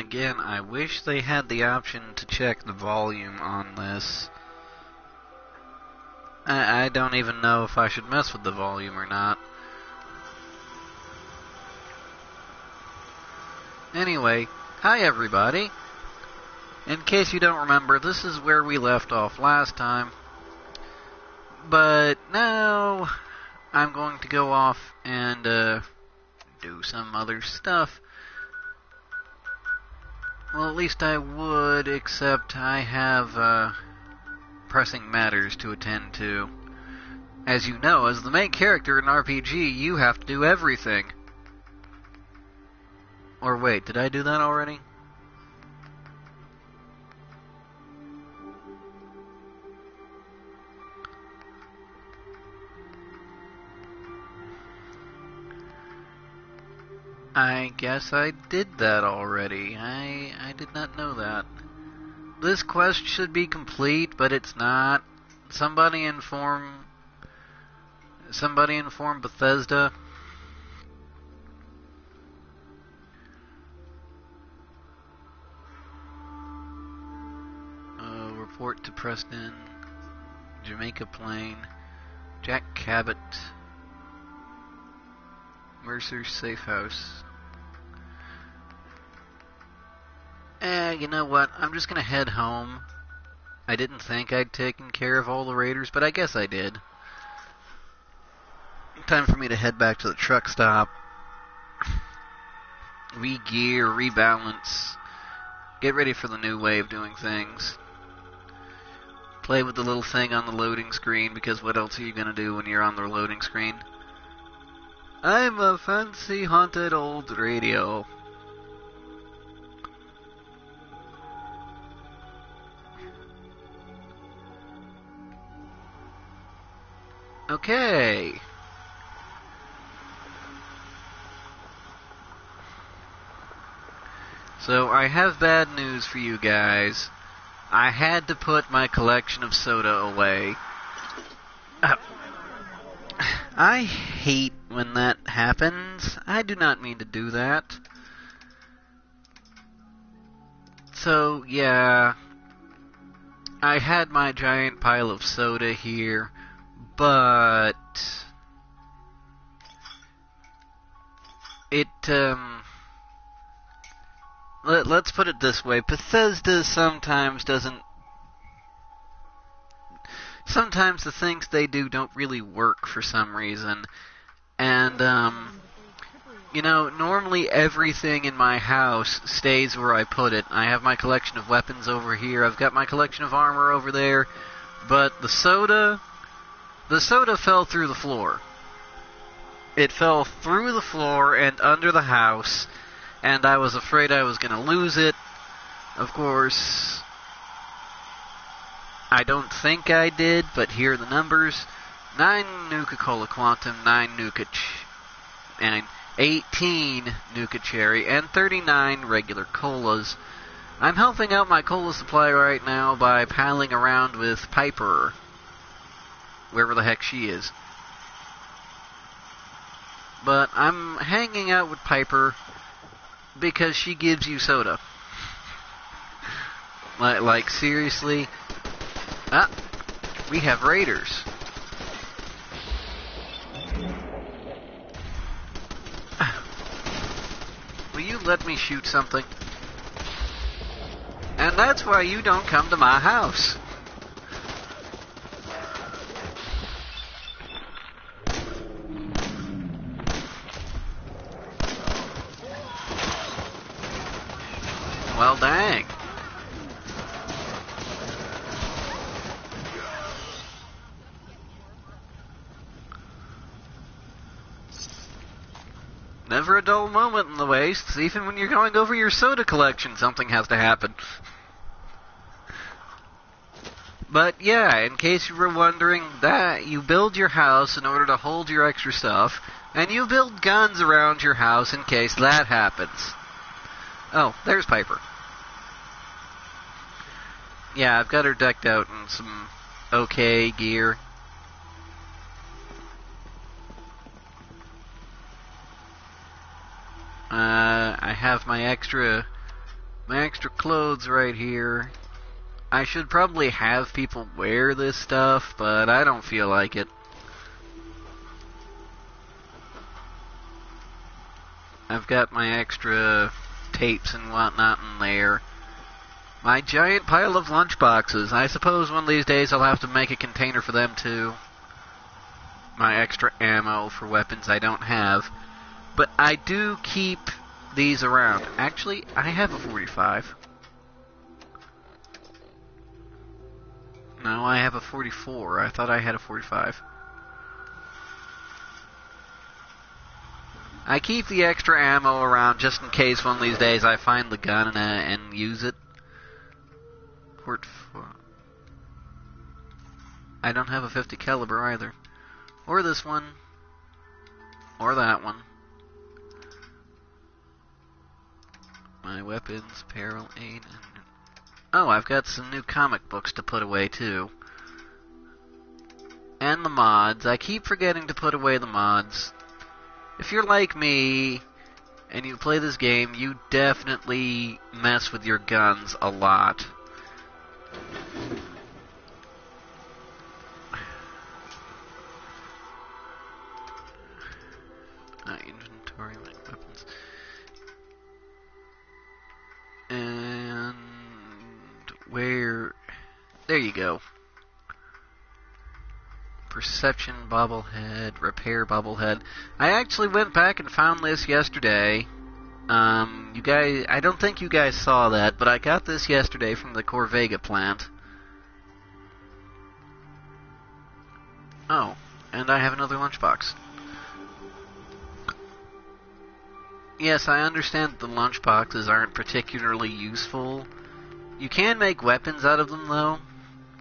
again, I wish they had the option to check the volume on this. I don't even know if I should mess with the volume or not. Anyway, hi everybody. In case you don't remember, this is where we left off last time. But now I'm going to go off and do some other stuff. Well, at least I would, except I have pressing matters to attend to. As you know, as the main character in RPG, you have to do everything. Or wait, did I do that already? I guess I did that already. I did not know that. This quest should be complete, but it's not. Somebody inform Bethesda. Report to Preston, Jamaica Plain, Jack Cabot, Mercer's Safe House. You know what? I'm just gonna head home. I didn't think I'd taken care of all the raiders, but I guess I did. Time for me to head back to the truck stop. Re-gear, rebalance. Get ready for the new way of doing things. Play with the little thing on the loading screen, because what else are you gonna do when you're on the loading screen? I'm a fancy haunted old radio. Okay. So I have bad news for you guys. I had to put my collection of soda away. I hate when that happens. I do not mean to do that. So, yeah. I had my giant pile of soda here, but let's put it this way. Bethesda sometimes the things they do don't really work for some reason. And, you know, normally everything in my house stays where I put it. I have my collection of weapons over here. I've got my collection of armor over there. But the soda fell through the floor. It fell through the floor and under the house, and I was afraid I was going to lose it. Of course, I don't think I did, but here are the numbers. 9 Nuka-Cola Quantum, 9 and 18 Nuka Cherry, and 39 regular colas. I'm helping out my cola supply right now by palling around with Piper, wherever the heck she is. But I'm hanging out with Piper because she gives you soda. Like seriously? Ah, we have raiders. Will you let me shoot something? And that's why you don't come to my house. Well, dang. Never a dull moment in the wastes. Even when you're going over your soda collection, something has to happen. But yeah, in case you were wondering, that you build your house in order to hold your extra stuff, and you build guns around your house in case that happens. Oh, there's Piper. Yeah, I've got her decked out in some okay gear. I have my extra My extra clothes right here. I should probably have people wear this stuff, but I don't feel like it. I've got my extra tapes and whatnot in there. My giant pile of lunchboxes. I suppose one of these days I'll have to make a container for them too. My extra ammo for weapons I don't have. But I do keep these around. Actually, I have a 45. No, I have a 44. I thought I had a 45. I keep the extra ammo around just in case one of these days I find the gun and use it. I don't have a 50 caliber either. Or this one. Or that one. My weapons, apparel, aid, and... Oh, I've got some new comic books to put away too. And the mods. I keep forgetting to put away the mods. If you're like me, and you play this game, you definitely mess with your guns a lot. Inventory, my weapons. And... where... There you go. Perception bobblehead, repair bobblehead. I actually went back and found this yesterday. You guys, I don't think you guys saw that, but I got this yesterday from the Corvega plant. Oh, and I have another lunchbox. Yes, I understand that the lunchboxes aren't particularly useful. You can make weapons out of them, though.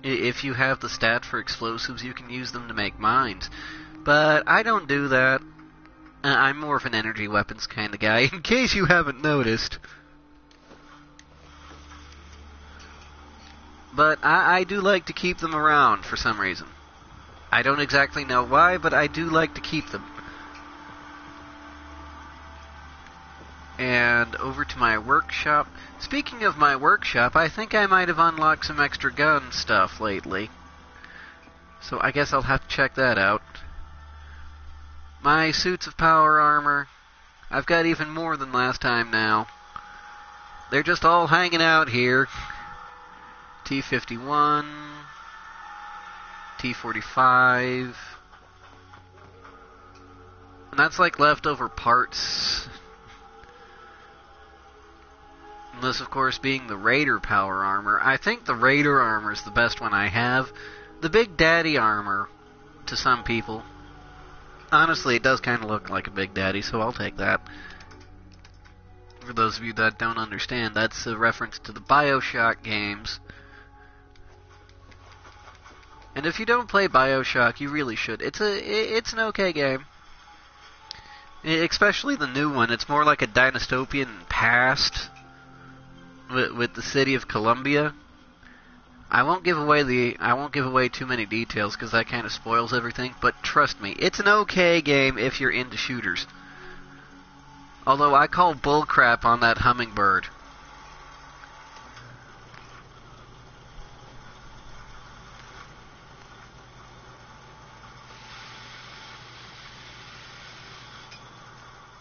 If you have the stat for explosives, you can use them to make mines. But I don't do that. I'm more of an energy weapons kind of guy, in case you haven't noticed. But I do like to keep them around for some reason. I don't exactly know why, but I do like to keep them. And over to my workshop. Speaking of my workshop, I think I might have unlocked some extra gun stuff lately. So I guess I'll have to check that out. My suits of power armor. I've got even more than last time now. They're just all hanging out here. T-51, T-45. And that's like leftover parts. And this, of course, being the Raider power armor. I think the Raider armor is the best one I have. The Big Daddy armor, to some people. Honestly, it does kind of look like a Big Daddy, so I'll take that. For those of you that don't understand, that's a reference to the BioShock games. And if you don't play BioShock, you really should. It's an okay game. Especially the new one. It's more like a dystopian past with the city of Columbia. I won't give away too many details because that kind of spoils everything, but trust me, it's an okay game if you're into shooters. Although I call bullcrap on that hummingbird.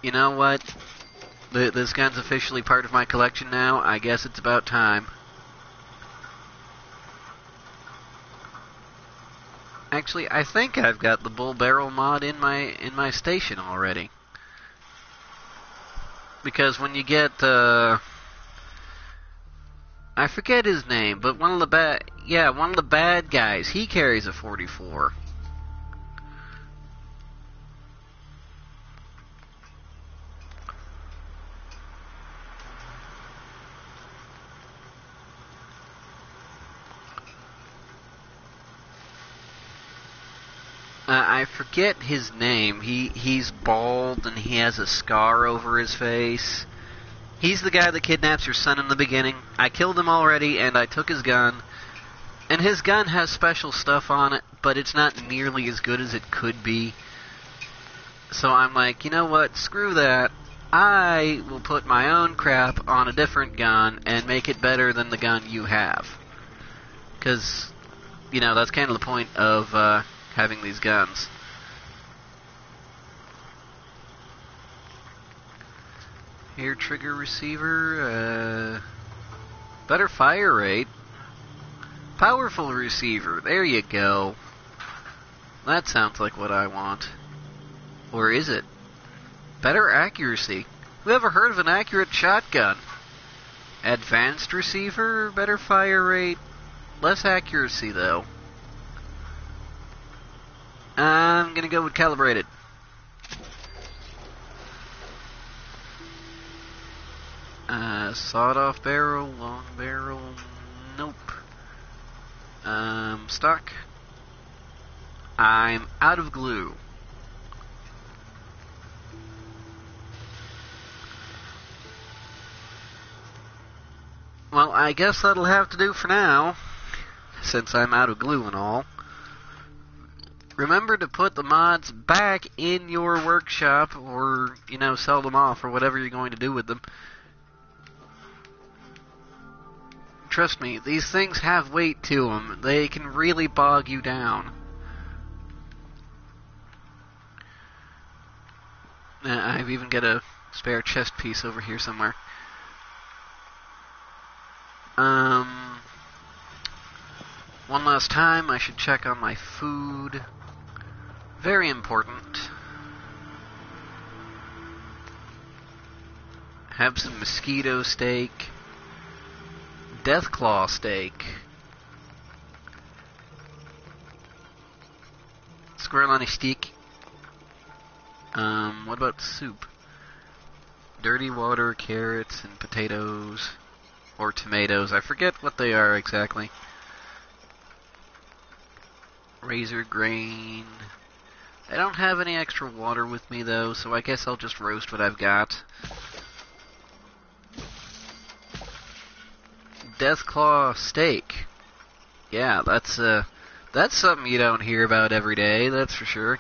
You know what? This gun's officially part of my collection now. I guess it's about time. Actually, I think I've got the bull barrel mod in my station already. Because when you get I forget his name, but one of the bad guys, he carries a 44. I forget his name. He's bald and he has a scar over his face. He's the guy that kidnaps your son in the beginning. I killed him already, and I took his gun. And his gun has special stuff on it, but it's not nearly as good as it could be. So I'm like, you know what? Screw that. I will put my own crap on a different gun and make it better than the gun you have. Because, you know, that's kind of the point of having these guns. Here, trigger receiver, better fire rate. Powerful receiver, there you go. That sounds like what I want. Or is it? Better accuracy. Who ever heard of an accurate shotgun? Advanced receiver, better fire rate, less accuracy though. I'm gonna go with calibrated. Sawed-off barrel, long barrel, nope. Stock. I'm out of glue. Well, I guess that'll have to do for now, since I'm out of glue and all. Remember to put the mods back in your workshop, or, you know, sell them off, or whatever you're going to do with them. Trust me, these things have weight to them. They can really bog you down. I've even got a spare chest piece over here somewhere. One last time, I should check on my food. Very important. Have some mosquito steak. Deathclaw steak. Squirrel on a stick. What about soup? Dirty water, carrots, and potatoes. Or tomatoes. I forget what they are exactly. Razor grain. I don't have any extra water with me though, so I guess I'll just roast what I've got. Deathclaw steak. Yeah, that's something you don't hear about every day, that's for sure.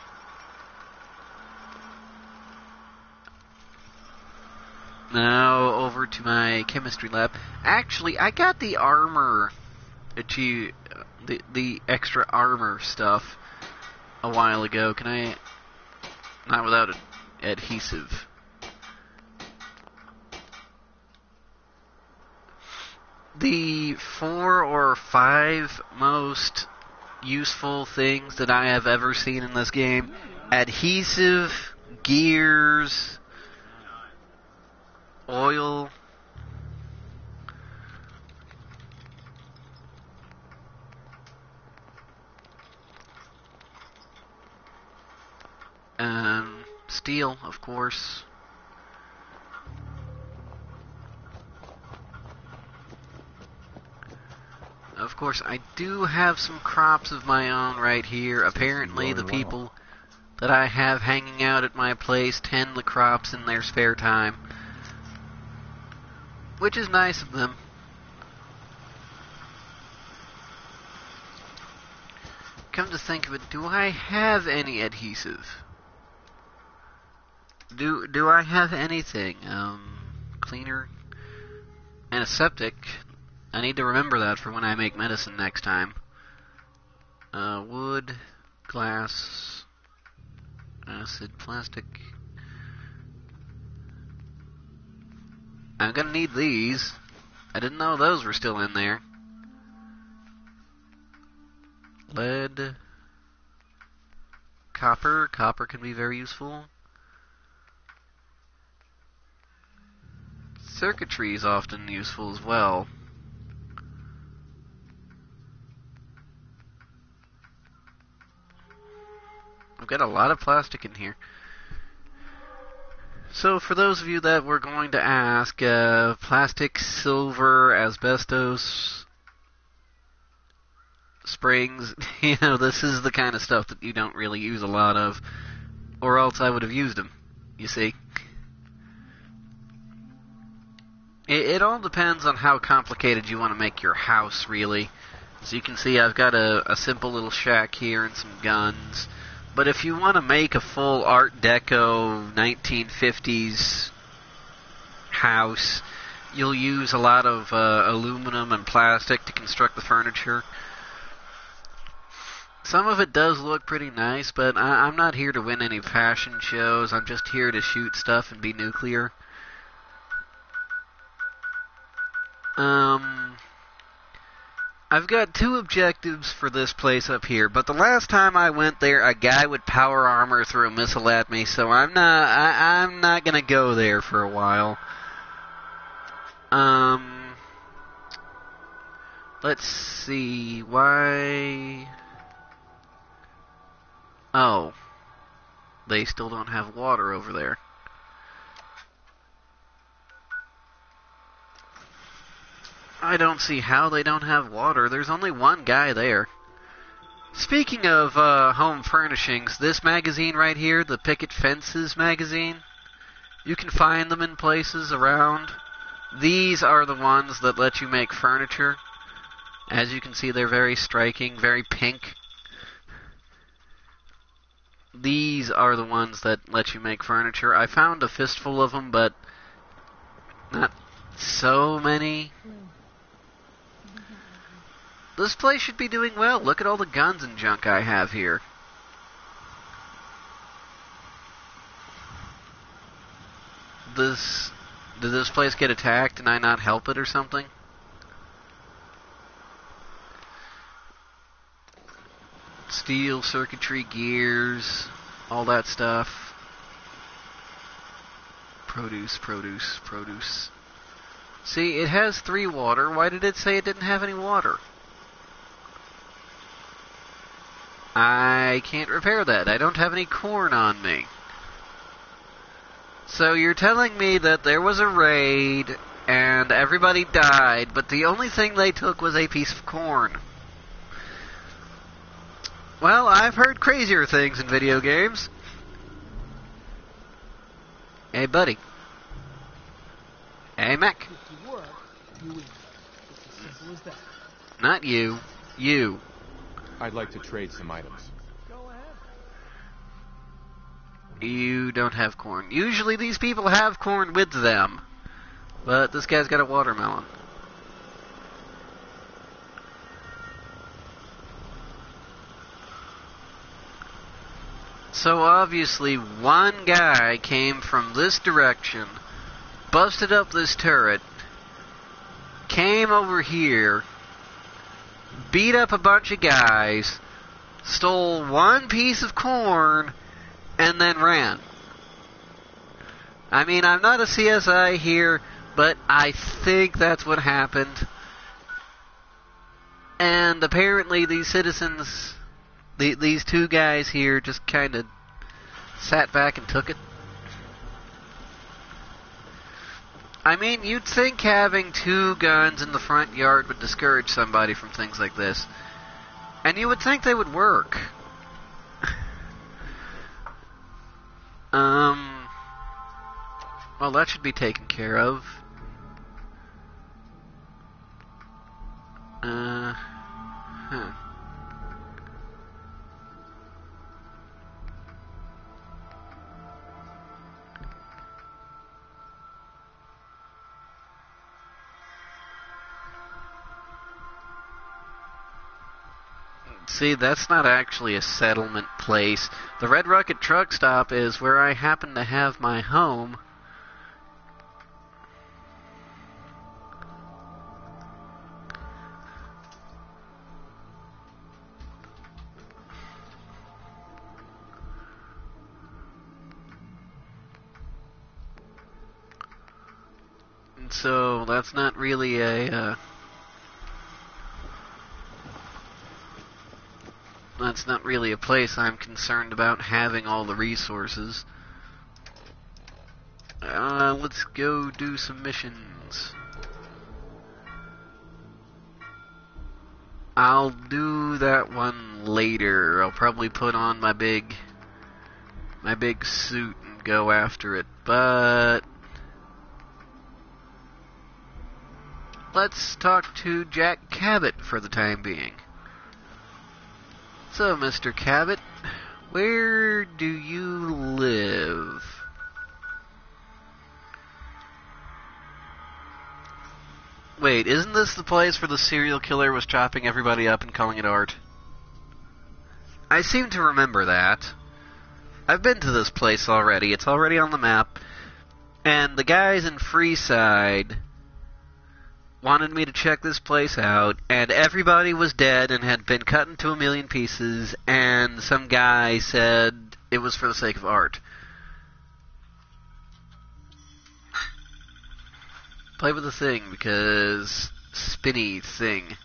Now, over to my chemistry lab. Actually, I got the armor, the extra armor stuff a while ago. Can I... Not without adhesive. The 4 or 5 most useful things that I have ever seen in this game: adhesive, gears, oil, steel, of course. Of course, I do have some crops of my own right here. Apparently, the people that I have hanging out at my place tend the crops in their spare time, which is nice of them. Come to think of it, do I have any adhesive? Do I have anything? Cleaner? Antiseptic. I need to remember that for when I make medicine next time. Wood, glass, acid, plastic. I'm gonna need these. I didn't know those were still in there. Lead. Copper. Copper can be very useful. Circuitry is often useful as well. I've got a lot of plastic in here. So for those of you that were going to ask, plastic, silver, asbestos, springs, you know, this is the kind of stuff that you don't really use a lot of, or else I would have used them, you see. It all depends on how complicated you want to make your house, really. So you can see I've got a simple little shack here and some guns. But if you want to make a full Art Deco 1950s house, you'll use a lot of aluminum and plastic to construct the furniture. Some of it does look pretty nice, but I'm not here to win any fashion shows. I'm just here to shoot stuff and be nuclear. I've got two objectives for this place up here, but the last time I went there, a guy with power armor threw a missile at me, so I'm not gonna go there for a while. Let's see, why... Oh, they still don't have water over there. I don't see how they don't have water. There's only one guy there. Speaking of home furnishings, this magazine right here, the Picket Fences magazine, you can find them in places around. These are the ones that let you make furniture. As you can see, they're very striking, very pink. These are the ones that let you make furniture. I found a fistful of them, but not so many. This place should be doing well. Look at all the guns and junk I have here. Did this place get attacked and I not help it or something? Steel, circuitry, gears, all that stuff. Produce. See, it has 3 water. Why did it say it didn't have any water? I can't repair that. I don't have any corn on me. So you're telling me that there was a raid and everybody died, but the only thing they took was a piece of corn. Well, I've heard crazier things in video games. Hey, buddy. Hey, Mac. Not you. You. I'd like to trade some items. Go ahead. You don't have corn. Usually these people have corn with them. But this guy's got a watermelon. So obviously one guy came from this direction, busted up this turret, came over here, beat up a bunch of guys, stole one piece of corn, and then ran. I mean, I'm not a CSI here, but I think that's what happened. And apparently these citizens, these two guys here, just kind of sat back and took it. I mean, you'd think having 2 guns in the front yard would discourage somebody from things like this. And you would think they would work. Well, that should be taken care of. See, that's not actually a settlement place. The Red Rocket Truck Stop is where I happen to have my home. And so, that's not really a, that's not really a place I'm concerned about having all the resources. Let's go do some missions. I'll do that one later. I'll probably put on my big suit and go after it. But let's talk to Jack Cabot for the time being. So, Mr. Cabot, where do you live? Wait, isn't this the place where the serial killer was chopping everybody up and calling it art? I seem to remember that. I've been to this place already. It's already on the map. And the guys in Freeside wanted me to check this place out, and everybody was dead and had been cut into a million pieces, and some guy said it was for the sake of art. Play with the thing, because spinny thing.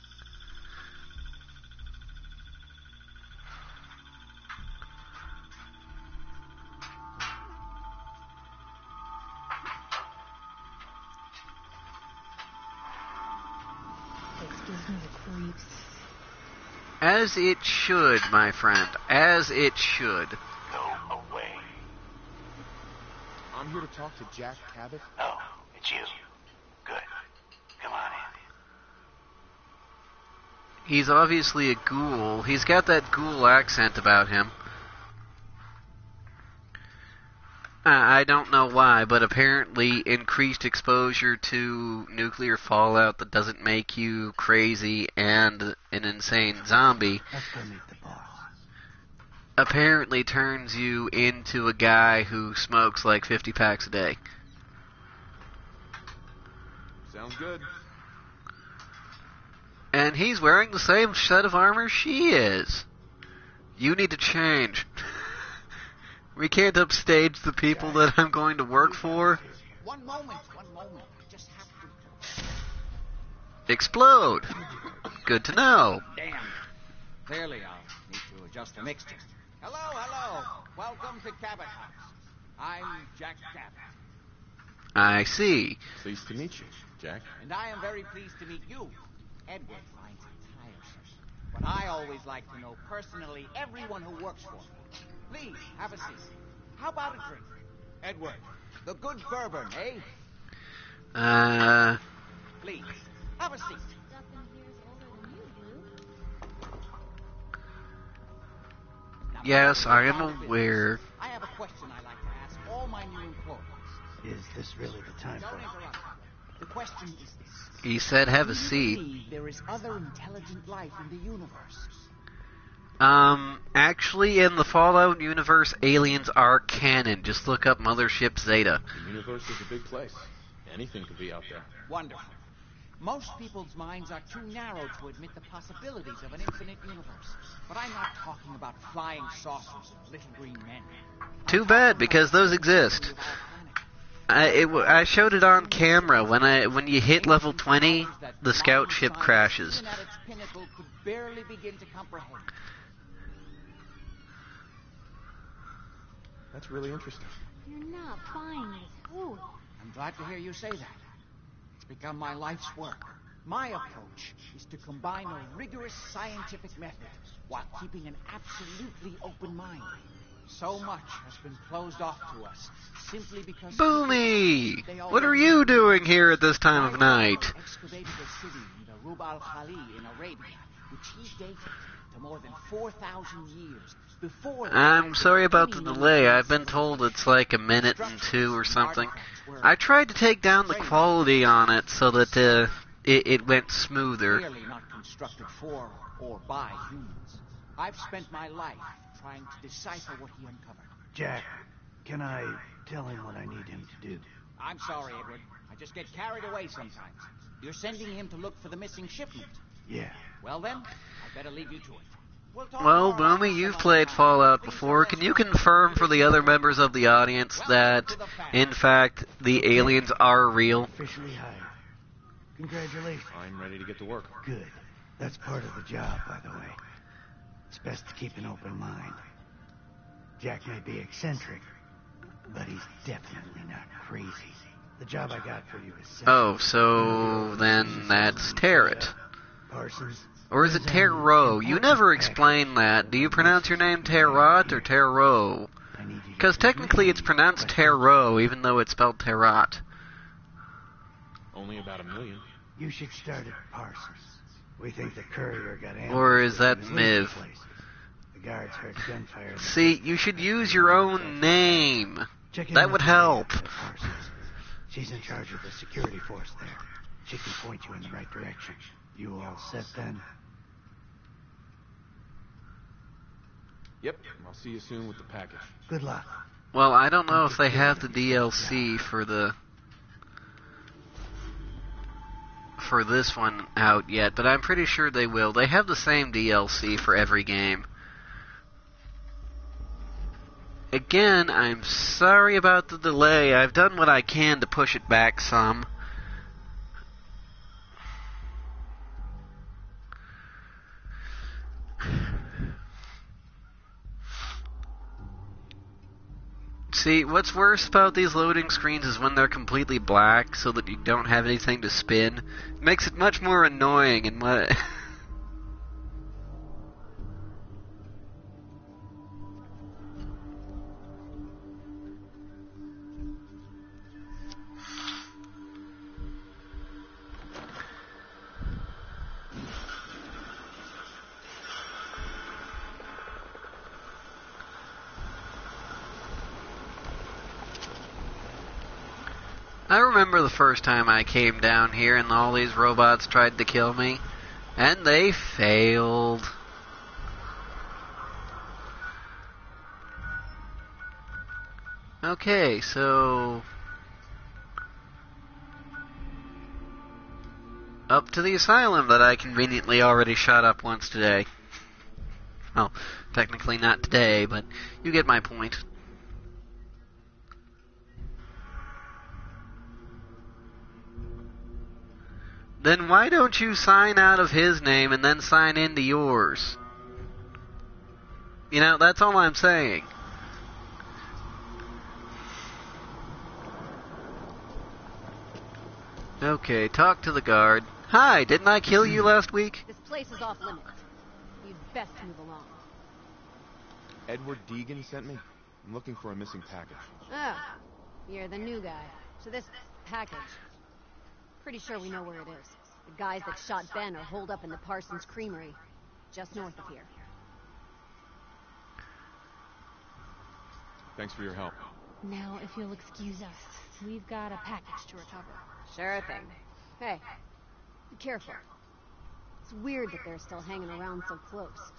As it should, my friend. As it should. Go away. I'm here to talk to Jack Cabot. No, it's you. Good. Come on in. He's obviously a ghoul. He's got that ghoul accent about him. I don't know why, but apparently increased exposure to nuclear fallout that doesn't make you crazy and an insane zombie apparently turns you into a guy who smokes like 50 packs a day. Sounds good. And he's wearing the same set of armor she is. You need to change. We can't upstage the people that I'm going to work for. One moment. I just have to... Explode. Good to know. Damn. Clearly I'll need to adjust the mixture. Hello. Welcome to Cabot House. I'm Jack Cabot. I see. Pleased to meet you, Jack. And I am very pleased to meet you. Edward finds it tiresome, but I always like to know personally everyone who works for me. Please, have a seat. How about a drink? Edward, the good bourbon, eh? Please, have a seat. Yes, I am aware. I have a question I'd like to ask all my new employees. Is this really the time Don't for it? interrupt. The question is this. He said have a Do you seat. believe there is other intelligent life in the universe? Actually, in the Fallout universe, aliens are canon. Just look up Mothership Zeta. The universe is a big place. Anything could be out there. Wonderful. Most people's minds are too narrow to admit the possibilities of an infinite universe. But I'm not talking about flying saucers and little green men. Too bad, because those exist. I showed it on camera. When you hit level 20, the scout ship crashes. At its pinnacle could barely begin to comprehend. That's really interesting. You're not buying this food. I'm glad to hear you say that. It's become my life's work. My approach is to combine a rigorous scientific method while keeping an absolutely open mind. So much has been closed off to us simply because... Boomie! What are you doing here at this time of night? Excavated a city in the Rub al-Khali in Arabia, which he dated to more than 4,000 years before... I'm sorry about the delay. I've been told it's like a minute and two or something. I tried to take down the quality on it so that it went smoother. Clearly not constructed for or by humans. I've spent my life trying to decipher what he uncovered. Jack, can I tell him what I need him to do? I'm sorry, Edward. I just get carried away sometimes. You're sending him to look for the missing shipment. Yeah. Well then, I'd better leave you to it. Well, Boomie, you've played Fallout before. Can you confirm for the other members of the audience that, in fact, the aliens are real? Officially hired. Congratulations. I'm ready to get to work. Good. That's part of the job, by the way. It's best to keep an open mind. Jack may be eccentric, but he's definitely not crazy. The job I got for you is simple. Oh, so then that's Tarot. Parsons. Or is it Tarot? You never explain that. Do you pronounce your name Tarot or Tarot? Because technically it's pronounced Tarot, even though it's spelled Tarot. Only about 1 million. You should start at Parsons. We think the courier got ambushed. Or is that in Miv? places. The guards heard gunfire. See, you should use your own name. Check in That with would the help. lady at Parsons. She's in charge of the security force there. She can point you in the right direction. You all set then? Yep, I'll see you soon with the package. Good luck. Well, I don't know if they have the DLC for this one out yet, but I'm pretty sure they will. They have the same DLC for every game. Again, I'm sorry about the delay. I've done what I can to push it back some. See, what's worse about these loading screens is when they're completely black so that you don't have anything to spin. It makes it much more annoying and what... I remember the first time I came down here and all these robots tried to kill me, and they failed. Okay, so... up to the asylum that I conveniently already shot up once today. Well, technically not today, but you get my point. Then why don't you sign out of his name and then sign into yours? You know, that's all I'm saying. Okay, talk to the guard. Hi, didn't I kill you last week? This place is off limits. You'd best move along. Edward Deegan sent me. I'm looking for a missing package. Ah, you're the new guy. So this package... pretty sure we know where it is. The guys that shot Ben are holed up in the Parsons Creamery, just north of here. Thanks for your help. Now, if you'll excuse us, we've got a package to recover. Sure thing. Hey, be careful. It's weird that they're still hanging around so close.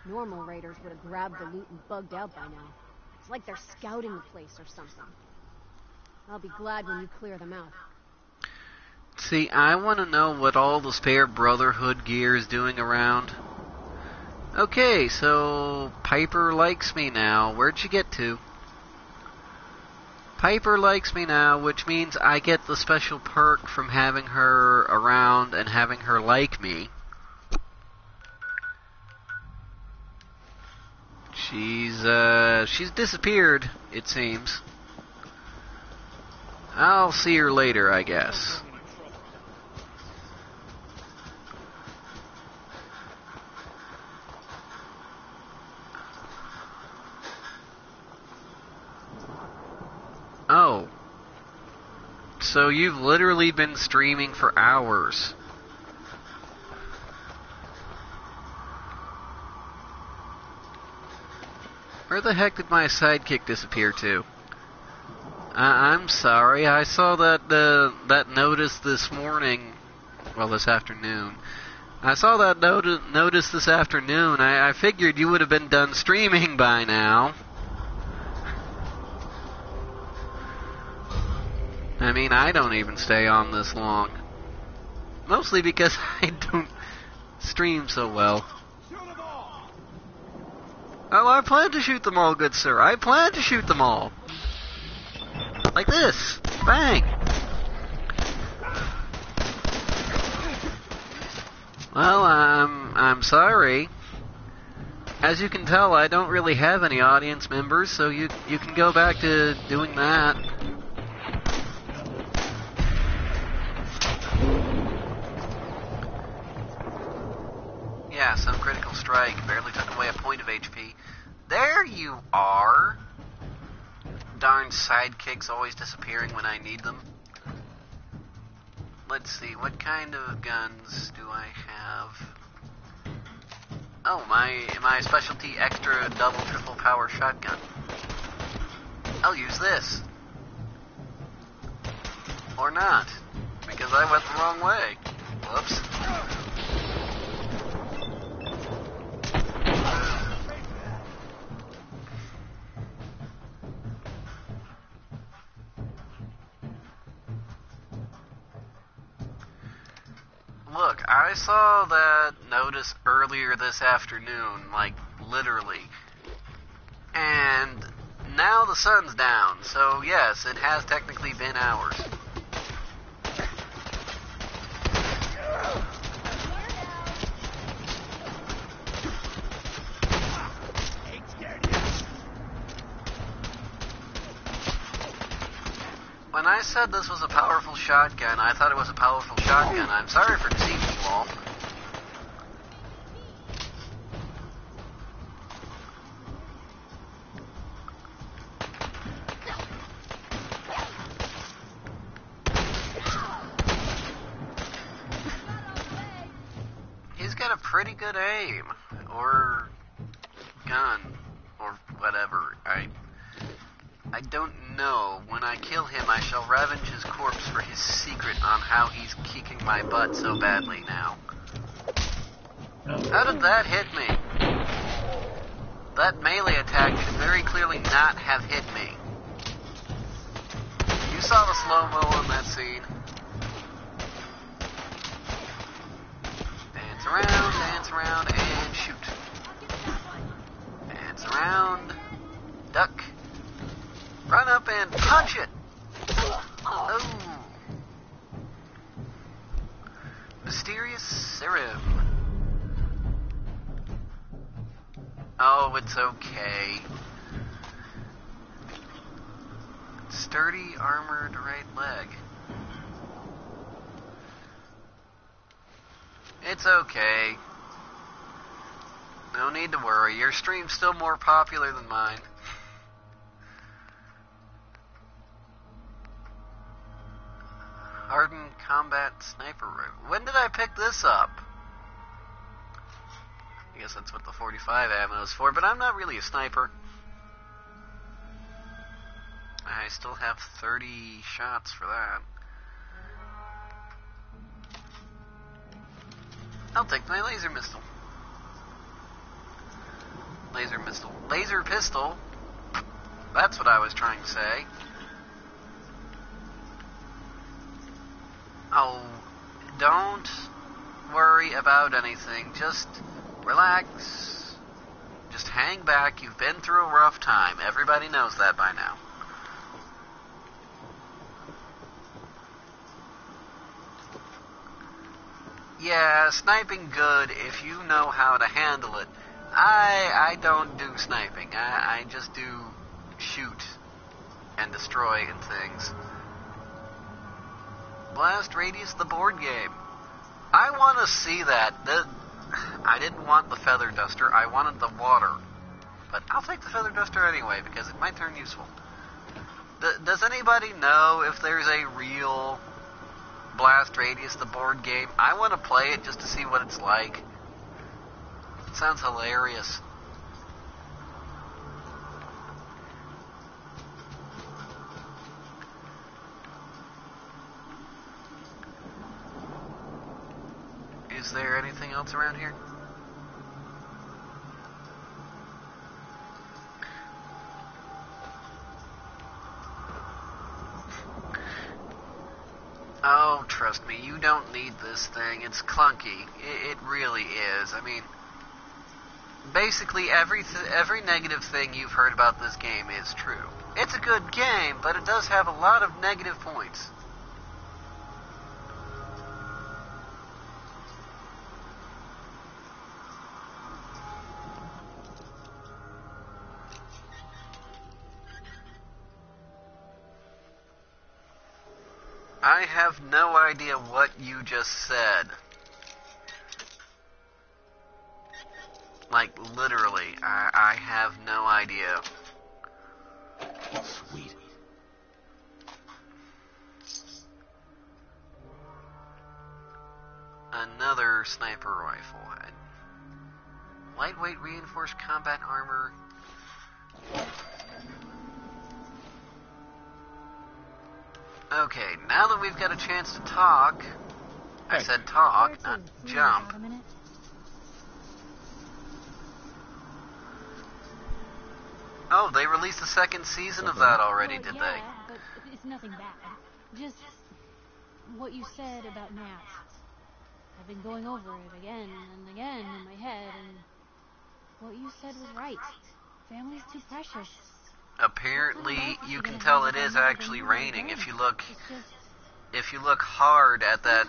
Normal raiders would have grabbed the loot and bugged out by now. It's like they're scouting the place or something. I'll be glad when you clear them out. See, I want to know what all the spare Brotherhood gear is doing around. Okay, so Piper likes me now. Where'd you get to? Piper likes me now, which means I get the special perk from having her around and having her like me. She's disappeared, it seems. I'll see her later, I guess. Oh. So you've literally been streaming for hours. Where the heck did my sidekick disappear to? I'm sorry, I saw that notice this morning. Well, this afternoon. I saw that notice this afternoon. I figured you would have been done streaming by now. I mean, I don't even stay on this long. Mostly because I don't stream so well. Oh, I plan to shoot them all, good sir. I plan to shoot them all. Like this. Bang. Well, I'm sorry. As you can tell, I don't really have any audience members, so you can go back to doing that. Yeah, some critical strike. Barely took away a point of HP. There you are! Darn sidekicks always disappearing when I need them. Let's see, what kind of guns do I have? Oh, my specialty extra double triple power shotgun. I'll use this. Or not. because I went the wrong way. Whoops. Look, I saw that notice earlier this afternoon, like, literally. And now the sun's down, so yes, it has technically been hours. When I said this was a powerful shotgun, I thought it was a powerful shotgun. I'm sorry for deceiving you all. He's got a pretty good aim. Or gun. Or whatever. I don't know. When I kill him, I shall ravage his corpse for his secret on how he's kicking my butt so badly now. How did that hit me? That melee attack should very clearly not have hit me. You saw the slow-mo on that scene. Dance around, and shoot. Dance around, duck. Run up and punch it! Oh. Mysterious serum. Oh, it's okay. Sturdy, armored right leg. It's okay. No need to worry. Your stream's still more popular than mine. Hardened combat sniper rifle. When did I pick this up? I guess that's what the 45 ammo is for, but I'm not really a sniper. I still have 30 shots for that. I'll take my laser pistol. Laser pistol? That's what I was trying to say. Oh, don't worry about anything. Just relax. Just hang back. You've been through a rough time. Everybody knows that by now. Yeah, sniping good if you know how to handle it. I don't do sniping. I just do shoot and destroy and things. Blast Radius, the board game. I want to see that. I didn't want the feather duster. I wanted the water. But I'll take the feather duster anyway, because it might turn useful. Does anybody know if there's a real Blast Radius, the board game? I want to play it just to see what it's like. It sounds hilarious. Is there anything else around here? Oh, trust me, you don't need this thing. It's clunky. It really is. I mean, basically every negative thing you've heard about this game is true. It's a good game, but it does have a lot of negative points. I have no idea what you just said. Like, literally, I have no idea. Sweet. Another sniper rifle. Lightweight reinforced combat armor. Okay, now that we've got a chance to talk... I Hey. said talk, not jump. Got a minute? Oh, they released the second season of that already, Well, did yeah, but it's nothing bad. Just what you said about Nats. I've been going over it again and again in my head, and what you said was right. Family's too precious. they? Apparently, you can tell it is actually raining. If you look hard at that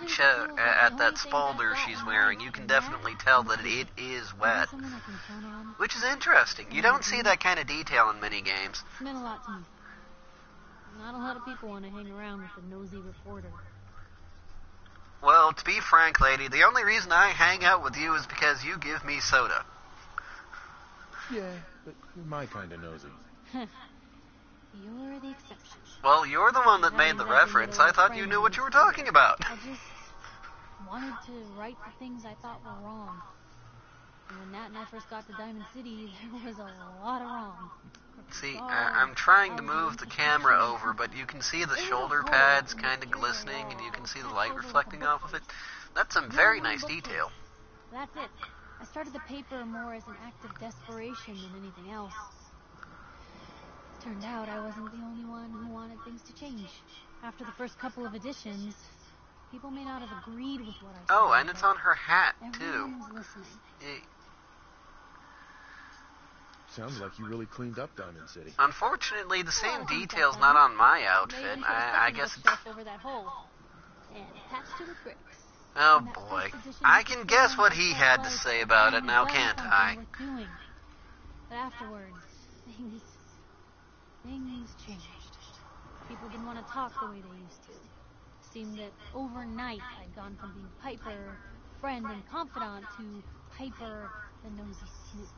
spalder she's wearing, you can definitely tell that it is wet. Someone I can count on. Which is interesting. You don't see that kind of detail in many games. It's meant a lot to me. Not a lot of people want to hang around with a nosy reporter. Well, to be frank, lady, the only reason I hang out with you is because you give me soda. Yeah, but you're my kind of nosy. You're the exception. Well, you're the one that made the reference. I thought you knew what you were talking about. I just wanted to right the things I thought were wrong. And when Nat and I first got to Diamond City, there was a lot of wrong. See, I'm trying to move the camera over, but you can see the shoulder pads kind of glistening, and you can see the light reflecting off of it. That's some very nice detail. That's it. I started the paper more as an act of desperation than anything else. Turned out I wasn't the only one who wanted things to change. After the first couple of editions, people may not have agreed with what I said. Oh, and it's on her hat, too. Everyone's listening. Sounds like you really cleaned up Diamond City. Unfortunately, the same detail's not on my outfit. I guess... Over that hole and attached to the bricks. Oh, boy. I can guess what he had to say about it now, can't I? But afterwards, things changed. People didn't want to talk the way they used to. It seemed that overnight I'd gone from being Piper, friend and confidant, to Piper, the nosy snoop.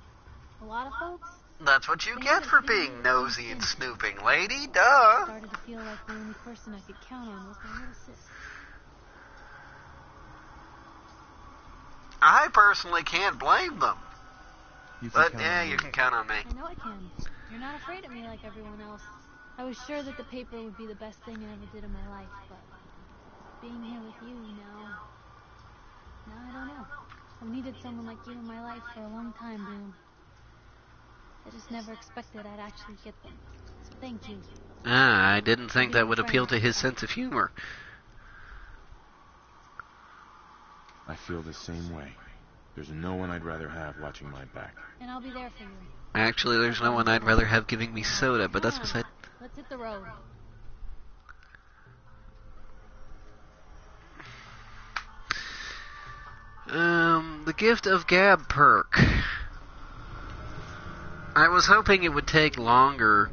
A lot of folks That's what you get for being nosy and snooping, lady. Duh. started to feel like the only person I could count on was my little sis. I personally can't blame them. You can But, count yeah, on you me. can count on me. I know I can. You're not afraid of me like everyone else. I was sure that the paper would be the best thing I ever did in my life, but being here with you now I don't know. I've needed someone like you in my life for a long time, Boom. I just never expected I'd actually get them. So thank you. I didn't think that would appeal to his sense of humor. I feel the same way. There's no one I'd rather have watching my back. And I'll be there for you. Actually, there's no one I'd rather have giving me soda, but that's beside... Let's hit the road. The Gift of Gab perk. I was hoping it would take longer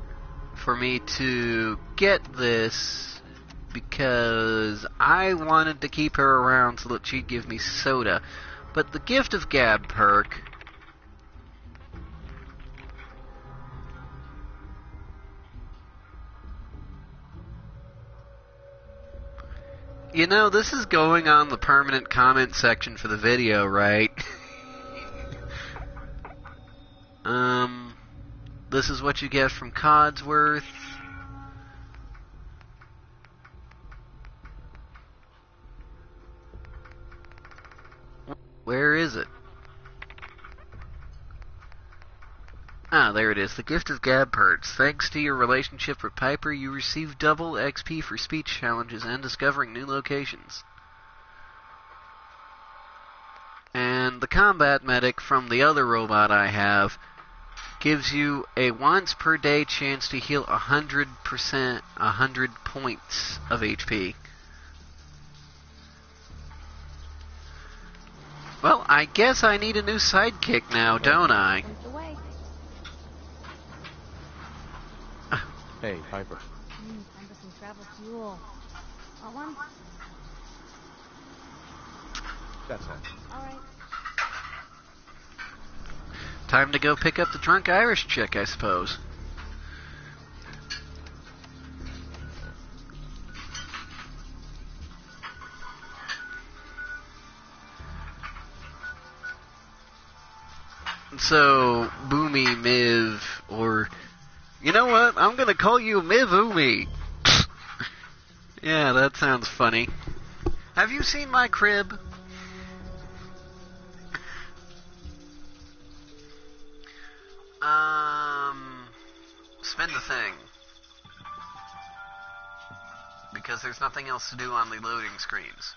for me to get this because I wanted to keep her around so that she'd give me soda. But the Gift of Gab perk... You know, this is going on the permanent comment section for the video, right? This is what you get from Codsworth. Where is it? Ah, there it is. The Gift of Gab perks. Thanks to your relationship with Piper, you receive double XP for speech challenges and discovering new locations. And the combat medic from the other robot I have gives you a once per day chance to heal 100%, 100 points of HP. Well, I guess I need a new sidekick now, don't I? Point the way. Hey, Piper. Time for some travel fuel. Want one? That's it. All right. Time to go pick up the drunk Irish chick, I suppose. So, Boomie, Miv, or... You know what? I'm gonna call you Mivumi. Yeah, that sounds funny. Have you seen my crib? Spin the thing. Because there's nothing else to do on the loading screens.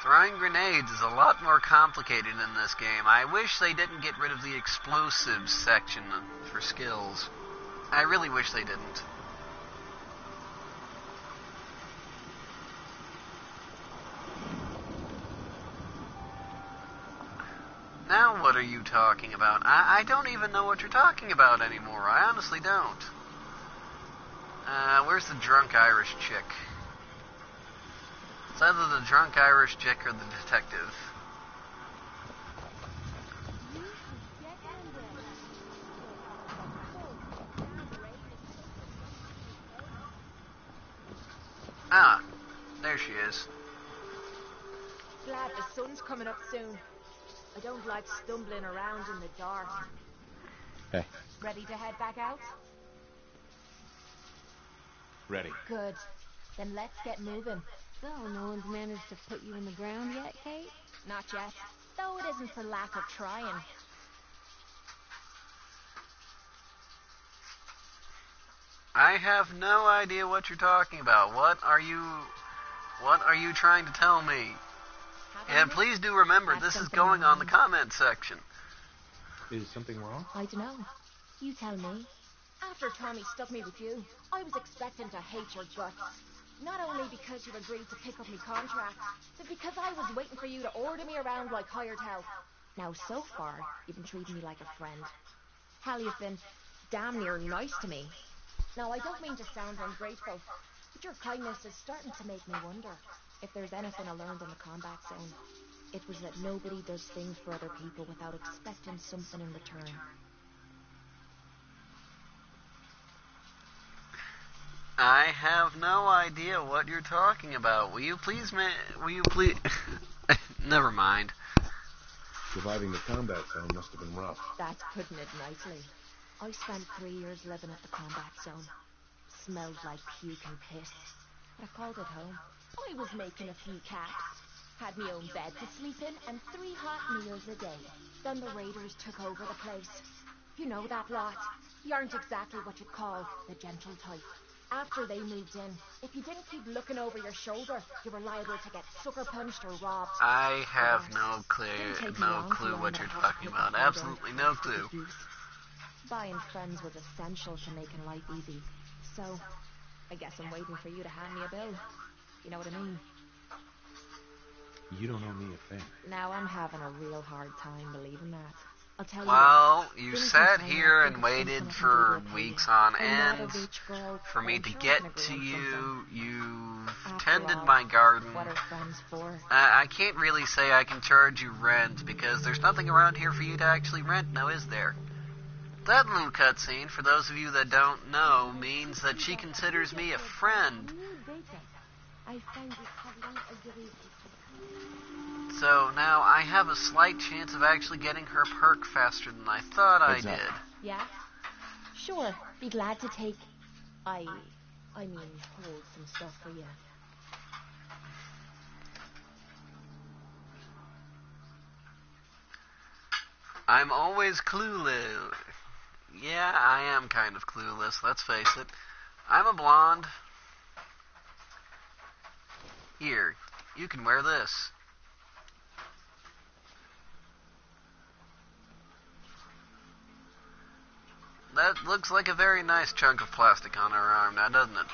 Throwing grenades is a lot more complicated in this game. I wish they didn't get rid of the explosives section for skills. I really wish they didn't. Now what are you talking about? I don't even know what you're talking about anymore. I honestly don't. Where's the drunk Irish chick? It's either the drunk Irish chick or the detective. Ah, there she is. Glad the sun's coming up soon. I don't like stumbling around in the dark. Hey. Ready to head back out? Ready. Good. Then let's get moving. So, no one's managed to put you in the ground yet, Kate? Not yet. Though it isn't for lack of trying. I have no idea what you're talking about. What are you trying to tell me? And please do remember, this is going on the comment section. Is something wrong? I don't know. You tell me. After Tommy stuck me with you, I was expecting to hate your guts. Not only because you agreed to pick up my contract, but because I was waiting for you to order me around like hired help. Now, so far, you've been treating me like a friend. Hell, you've been damn near nice to me. Now, I don't mean to sound ungrateful, but your kindness is starting to make me wonder if there's anything I learned in the combat zone. It was that nobody does things for other people without expecting something in return. I have no idea what you're talking about. Will you please Never mind. Surviving the combat zone must have been rough. That's putting it nicely. I spent 3 years living at the combat zone. Smelled like puke and piss. But I called it home. I was making a few caps. Had my own bed to sleep in and 3 hot meals a day. Then the raiders took over the place. You know that lot. You aren't exactly what you'd call the gentle type. After they moved in, if you didn't keep looking over your shoulder, you were liable to get sucker punched or robbed. I have no clue what you're talking about. Absolutely no clue. Buying friends was essential to making life easy. So, I guess I'm waiting for you to hand me a bill. You know what I mean? You don't owe me a thing. Now I'm having a real hard time believing that. I'll tell you. Well, you sat here and waited for weeks on end for me to get to you. You've tended my garden. What are friends for? I can't really say I can charge you rent because there's nothing around here for you to actually rent, now is there? That little cutscene, for those of you that don't know, means that she considers me a friend. So now I have a slight chance of actually getting her perk faster than I thought I did. Yeah? Sure, be glad to take... I mean, hold some stuff for you. I'm always clueless. Yeah, I am kind of clueless, let's face it. I'm a blonde. Here, you can wear this. That looks like a very nice chunk of plastic on her arm now, doesn't it?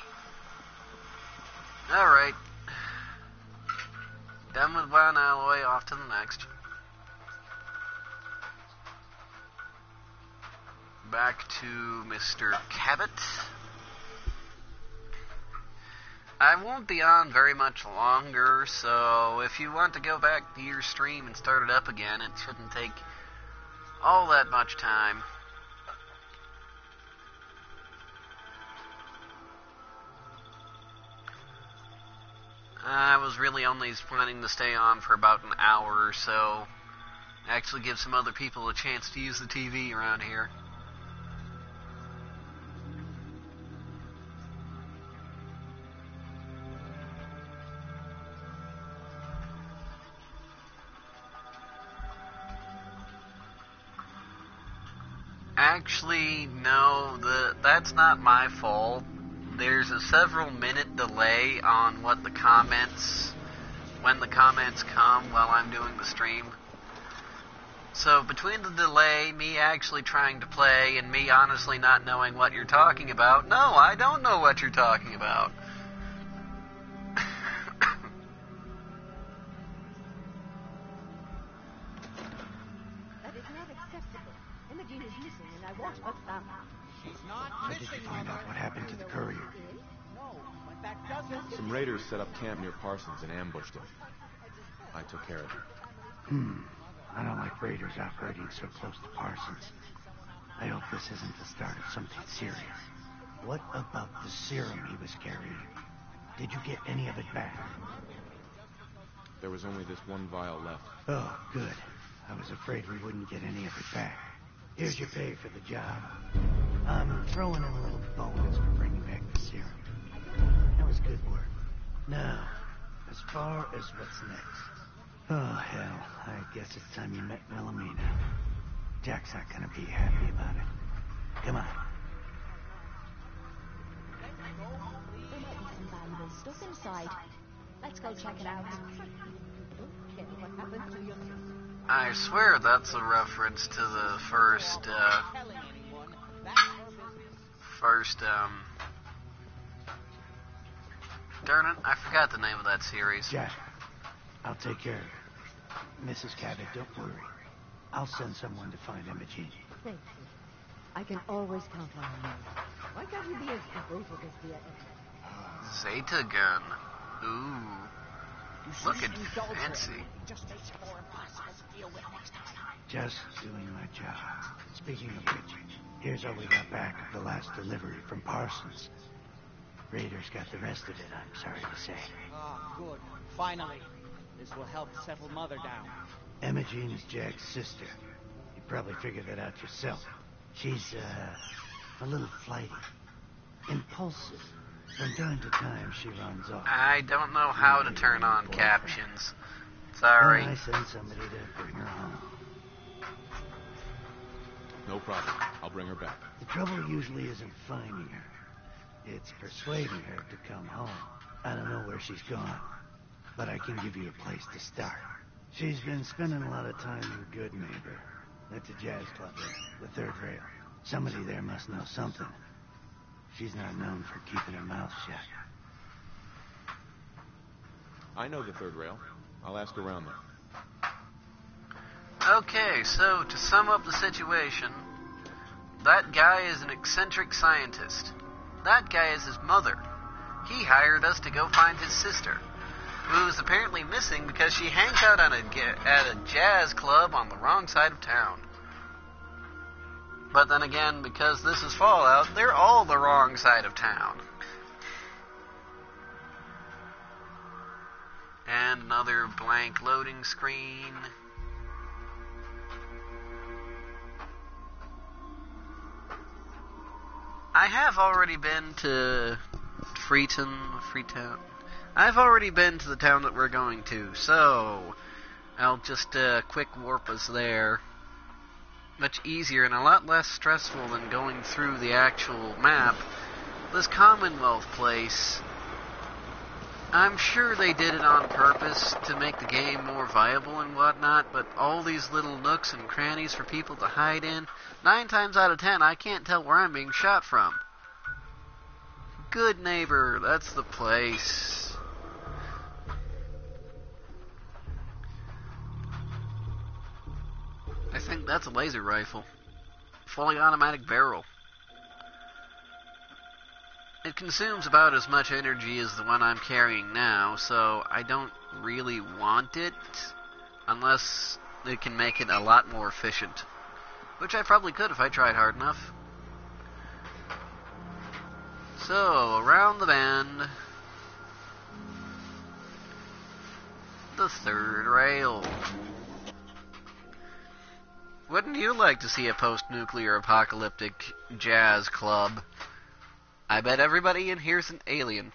Alright. Done with one alloy, off to the next. Back to Mr. Cabot. I won't be on very much longer, so if you want to go back to your stream and start it up again, it shouldn't take all that much time. I was really only planning to stay on for about an hour or so. Actually give some other people a chance to use the TV around here. Actually, no, that's not my fault. There's a several minute delay on when the comments come while I'm doing the stream. So between the delay, me actually trying to play, and me honestly not knowing what you're talking about, no, I don't know what you're talking about. That is not acceptable. Imogen is missing, and I want her found. She's not So missing. did you find out what happened to the courier? No, but that doesn't... Some raiders set up camp near Parsons and ambushed him. I took care of him. I don't like raiders operating so close to Parsons. I hope this isn't the start of something serious. What about the serum he was carrying? Did you get any of it back? There was only this one vial left. Oh, good. I was afraid we wouldn't get any of it back. Here's your pay for the job. I'm throwing in a little bonus for bringing back the serum. That was good work. Now, as far as what's next. Oh, hell. I guess it's time you met Wilhelmina. Jack's not gonna be happy about it. Come on. There might be some valuable stuff inside. Let's go check it out. Okay, what happened to your... I swear that's a reference to the first, darn it, I forgot the name of that series. Jack, I'll take care of it. Mrs. Cabot, don't worry. I'll send someone to find Imogen. Thank you. I can always count on you. Why can't you be as devoted as the other? Zeta gun. Ooh. Looking fancy. Just makes it more impossible to deal with next time. Just doing my job. Speaking of which, here's all we got back of the last delivery from Parsons. Raiders got the rest of it, I'm sorry to say. Ah, good. Finally. This will help settle Mother down. Imogen is Jack's sister. You probably figured that out yourself. She's, a little flighty. Impulsive. From time to time, she runs off. I don't know how to turn on captions. Sorry. I send somebody to bring her home. No problem. I'll bring her back. The trouble usually isn't finding her. It's persuading her to come home. I don't know where she's gone, but I can give you a place to start. She's been spending a lot of time in Good Neighbor. That's a jazz club there, the third rail. Somebody there must know something. She's not known for keeping her mouth shut. I know the third rail. I'll ask around there. Okay, so to sum up the situation, that guy is an eccentric scientist. That guy is his mother. He hired us to go find his sister, who is apparently missing because she hangs out at a jazz club on the wrong side of town. But then again, because this is Fallout, they're all the wrong side of town. And another blank loading screen. I have already been to Freetown. I've already been to the town that we're going to, so I'll just quick warp us there. Much easier and a lot less stressful than going through the actual map. This Commonwealth place, I'm sure they did it on purpose to make the game more viable and whatnot, but all these little nooks and crannies for people to hide in, 9 times out of 10, I can't tell where I'm being shot from. Good Neighbor, that's the place. I think that's a laser rifle. Fully automatic barrel. It consumes about as much energy as the one I'm carrying now, so I don't really want it unless it can make it a lot more efficient. Which I probably could if I tried hard enough. So, around the bend. The third rail. Wouldn't you like to see a post-nuclear apocalyptic jazz club? I bet everybody in here's an alien.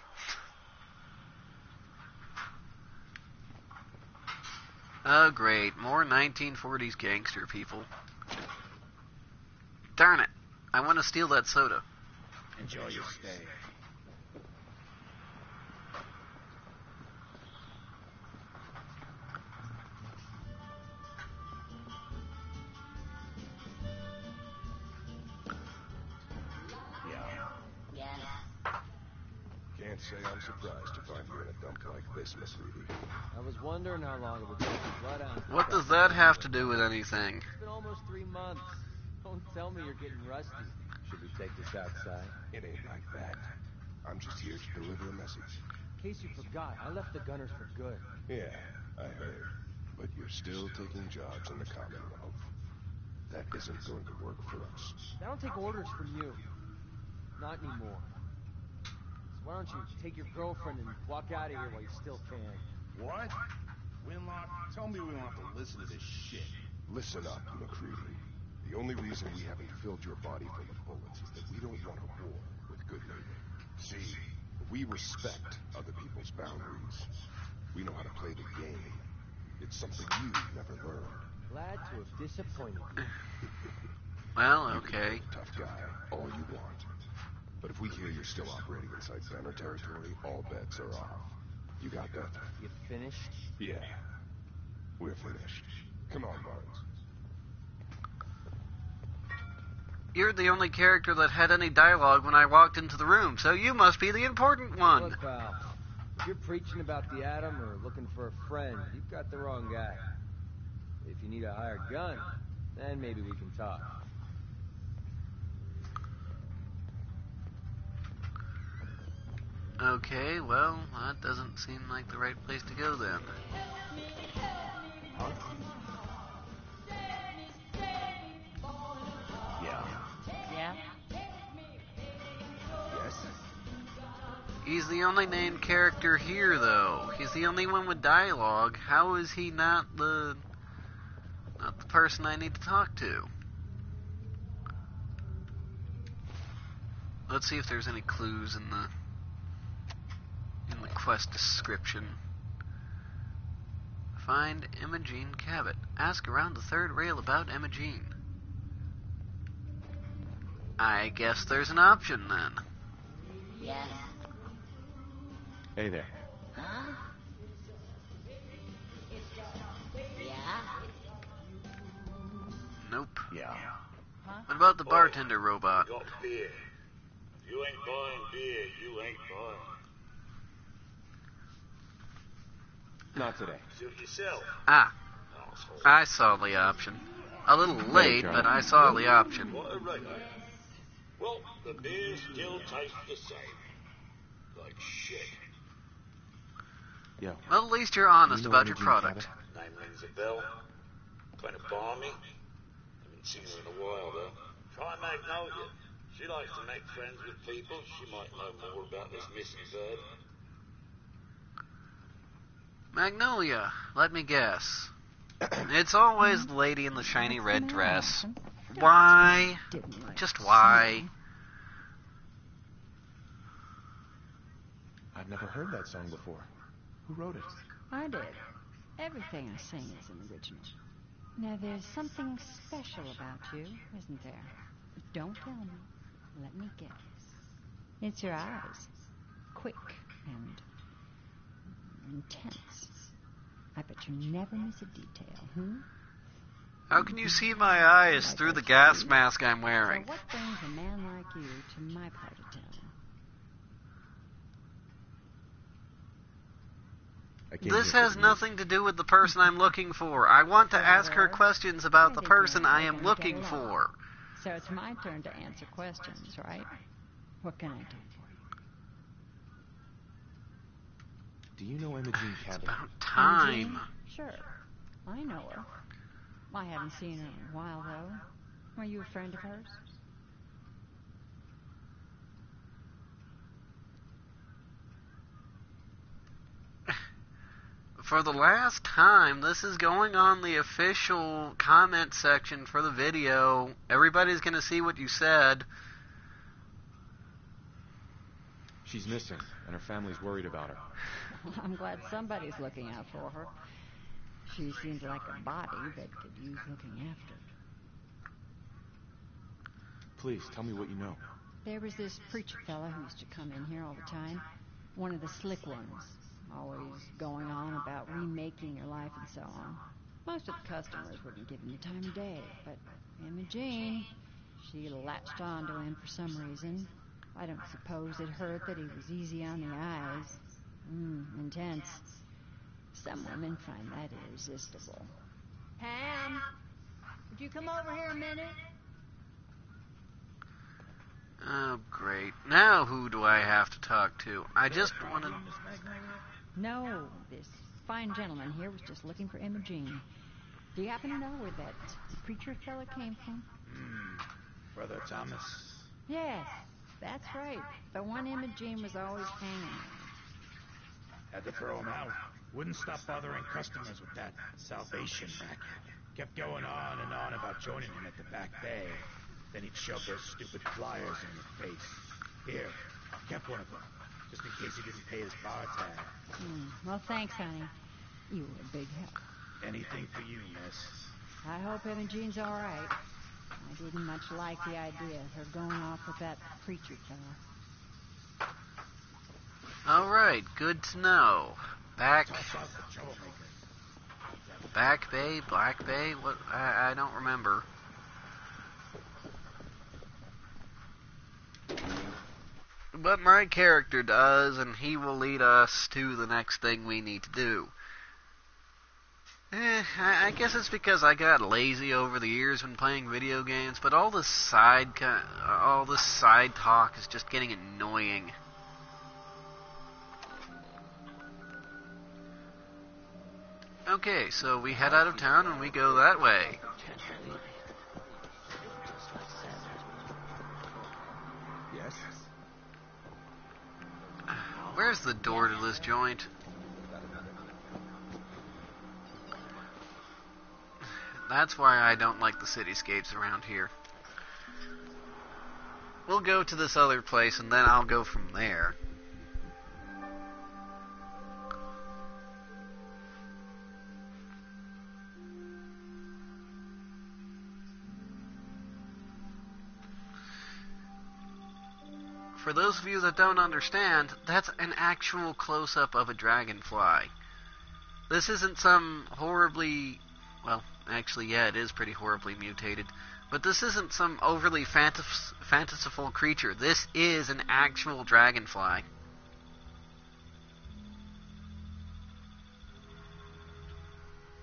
Oh great, more 1940s gangster people. Darn it. I want to steal that soda. Enjoy your stay. Can't say I'm surprised to find you in a dump like this, Miss Reedy. I was wondering how long it would take to blood out. What does that have to do with anything? It's been almost 3 months. Don't tell me you're getting rusty. Should we take this outside? It ain't like that. I'm just here to deliver a message. In case you forgot, I left the Gunners for good. Yeah, I heard. But you're still taking jobs in the Commonwealth. That isn't going to work for us. I don't take orders from you. Not anymore. So why don't you take your girlfriend and walk out of here while you still can? What? Winlock, tell me we don't have to listen to this shit. Listen up, McCready. The only reason we haven't filled your body full of bullets is that we don't want a war with good neighbor. See, we respect other people's boundaries. We know how to play the game. It's something you've never learned. Glad to have disappointed you. Well, You can okay. be a tough guy all you want. But if we hear you're still operating inside Banner territory, all bets are off. You got that? You finished? Yeah. We're finished. Come on, Barnes. You're the only character that had any dialogue when I walked into the room, so you must be the important one. Look, pal. If you're preaching about the atom or looking for a friend, you've got the wrong guy. If you need a hired gun, then maybe we can talk. Okay, well, that doesn't seem like the right place to go then. Yeah. Yeah? Yes? He's the only named character here, though. He's the only one with dialogue. How is he not the person I need to talk to? Let's see if there's any clues in the quest description. Find Imogene Cabot. Ask around the third rail about Imogene. I guess there's an option then. Yes. Hey there. Huh? Yeah? Nope. Yeah. What about the bartender robot? Got beer. If you ain't buying beer, you ain't buying. Not today. Suit yourself. Ah, Asshole. I saw the option. A little late, but I saw the option. What a regular. Well, the beer still tastes the same. Like shit. Yo. Well, at least you're honest You know about your Imogene product. Cabot? Name rings a bell. Kind of balmy. Haven't seen her in a while, though. Try Magnolia. She likes to make friends with people. She might know more about this missing bird. Magnolia, let me guess. It's always the lady in the shiny red dress. Why? Just why? I've never heard that song before. Who wrote it? I did. Everything I sing is an original. Now, there's something special about you, isn't there? Don't tell me. Let me guess. It's your eyes. Quick and intense. I bet you never miss a detail, How can you see my eyes through the gas mask I'm wearing? So what brings a man like you to my part of town? This has nothing to do with the person I'm looking for. I want to ask her questions about the person I am looking for. So it's my turn to answer questions, right? What can I do for you? Do you know Imogene Cabot? About time. Imogene? Sure. I know her. I haven't seen her in a while, though. Were you a friend of hers? For the last time, this is going on the official comment section for the video. Everybody's going to see what you said. She's missing, and her family's worried about her. I'm glad somebody's looking out for her. She seems like a body that could use looking after. Please, tell me what you know. There was this preacher fella who used to come in here all the time. One of the slick ones. Always going on about remaking your life and so on. Most of the customers wouldn't give him the time of day, but Imogene, she latched on to him for some reason. I don't suppose it hurt that he was easy on the eyes. Intense. Some women find that irresistible. Pam, would you come over here a minute? Oh, great. Now who do I have to talk to? I just wanted... No, this fine gentleman here was just looking for Imogene. Do you happen to know where that preacher fella came from? Brother Thomas. Yes, that's right. The one Imogene was always hanging on. Had to throw him out. Wouldn't stop bothering customers with that salvation racket. Kept going on and on about joining him at the back bay. Then he'd shove those stupid flyers in your face. Here, kept one of them, just in case he didn't pay his bar tab. Well, thanks, honey. You were a big help. Anything for you, miss. I hope Imogene's all right. I didn't much like the idea of her going off with that preacher fella. All right, good to know. Back Bay, Black Bay, what? I don't remember. But my character does, and he will lead us to the next thing we need to do. I guess it's because I got lazy over the years when playing video games, but all this side talk is just getting annoying. Okay, so we head out of town and we go that way. Yes? Where's the door to this joint? That's why I don't like the cityscapes around here. We'll go to this other place and then I'll go from there. For those of you that don't understand, that's an actual close-up of a dragonfly. This isn't some horribly... Well, actually, yeah, it is pretty horribly mutated. But this isn't some overly fanciful creature. This is an actual dragonfly.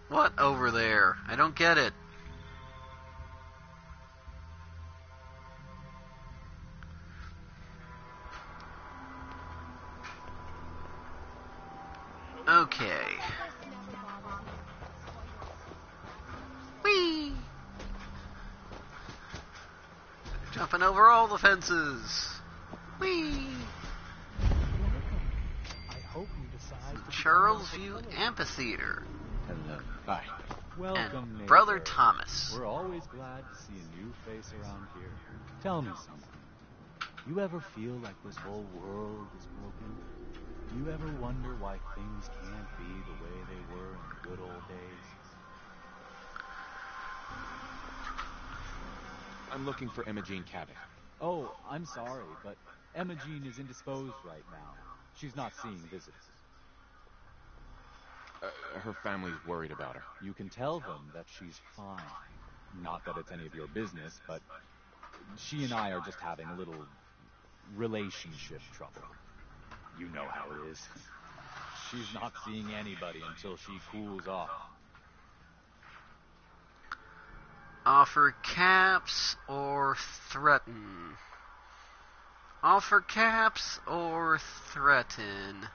What over there? I don't get it. Okay. Whee! Jumping over all the fences. Whee! I hope you decide to Charles View Amphitheater. Hello. Hi. Welcome, And neighbor. Brother Thomas. We're always glad to see a new face around here. Tell me something. You ever feel like this whole world is broken? You ever wonder why things can't be the way they were in the good old days? I'm looking for Imogene Cabot. Oh, I'm sorry, but Imogene is indisposed right now. She's not seeing visitors. Her family's worried about her. You can tell them that she's fine. Not that it's any of your business, but she and I are just having a little relationship trouble. You know how it is. She's not seeing anybody until she cools off. Offer caps or threaten? Offer caps or threaten?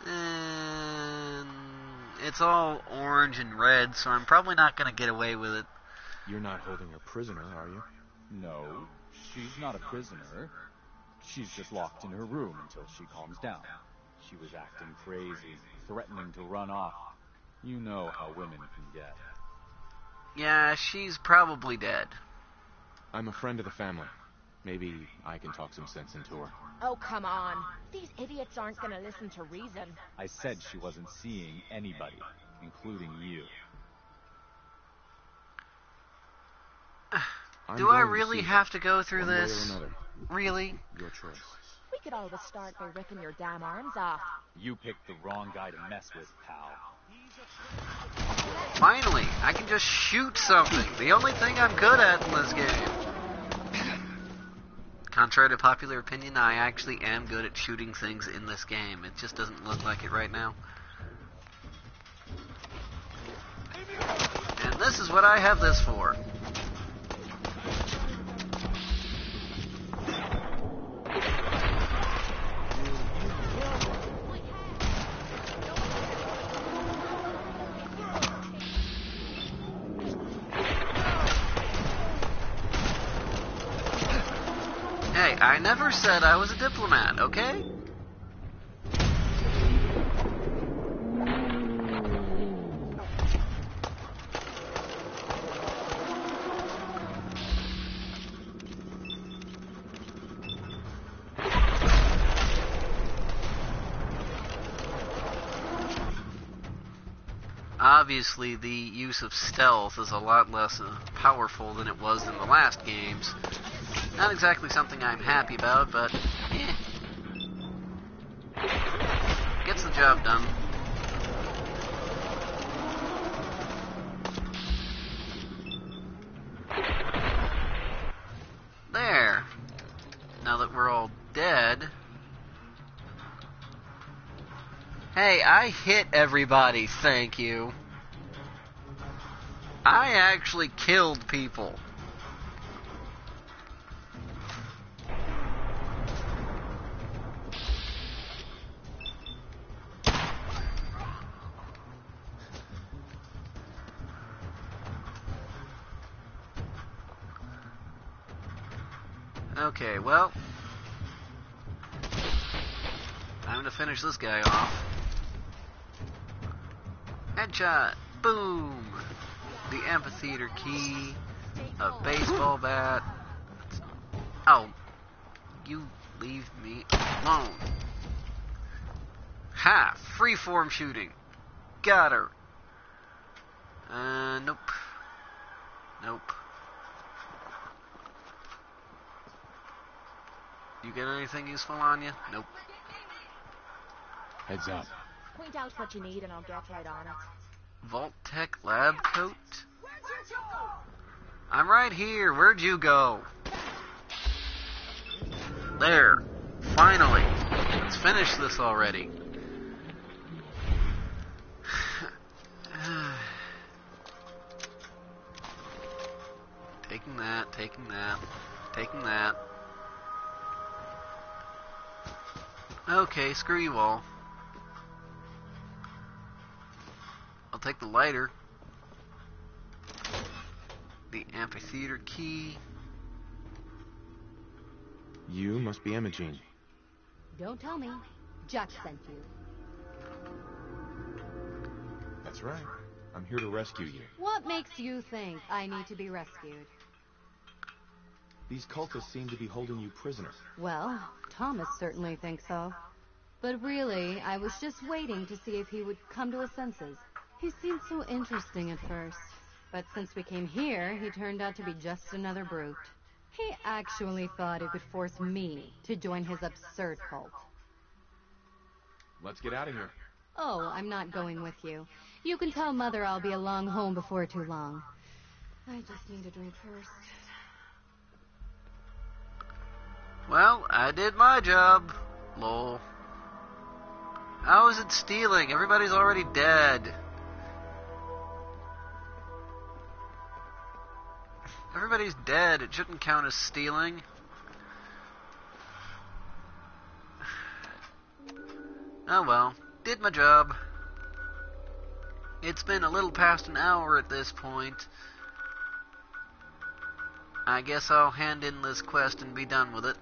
And it's all orange and red, so I'm probably not going to get away with it. You're not holding her prisoner, are you? No, she's not a prisoner. She's just locked in her room until she calms down. She was acting crazy, threatening to run off. You know how women can get. Yeah, she's probably dead. I'm a friend of the family. Maybe I can talk some sense into her. Oh, come on. These idiots aren't gonna listen to reason. I said she wasn't seeing anybody, including you. Do I going to really see have to go through one way or this? another. Really? Your choice. We could always start by ripping your damn arms off. You picked the wrong guy to mess with, pal. Finally, I can just shoot something. The only thing I'm good at in this game. Contrary to popular opinion, I actually am good at shooting things in this game. It just doesn't look like it right now. And this is what I have this for. Hey, I never said I was a diplomat, okay? Obviously, the use of stealth is a lot less powerful than it was in the last games. Not exactly something I'm happy about, but gets the job done. There. Now that we're all dead. Hey, I hit everybody, thank you. I actually killed people. Okay, well, time to finish this guy off. Headshot! Boom! The amphitheater key, a baseball bat. Oh, you leave me alone. Ha! Freeform shooting. Got her. Nope. Nope. You get anything useful on you? Nope. Heads up. Point out what you need and I'll get right on it. Vault Tech lab coat? I'm right here. Where'd you go? There. Finally. Let's finish this already. Taking that, taking that, taking that. Okay, screw you all. I'll take the lighter. The amphitheater key. You must be Imogene. Don't tell me. Jack sent you. That's right. I'm here to rescue you. What makes you think I need to be rescued? These cultists seem to be holding you prisoner. Well, Thomas certainly thinks so. But really, I was just waiting to see if he would come to his senses. He seemed so interesting at first. But since we came here, he turned out to be just another brute. He actually thought he could force me to join his absurd cult. Let's get out of here. Oh, I'm not going with you. You can tell Mother I'll be along home before too long. I just need a drink first. Well, I did my job. Lol. How is it stealing? Everybody's already dead. Everybody's dead. It shouldn't count as stealing. Oh well. Did my job. It's been a little past an hour at this point. I guess I'll hand in this quest and be done with it.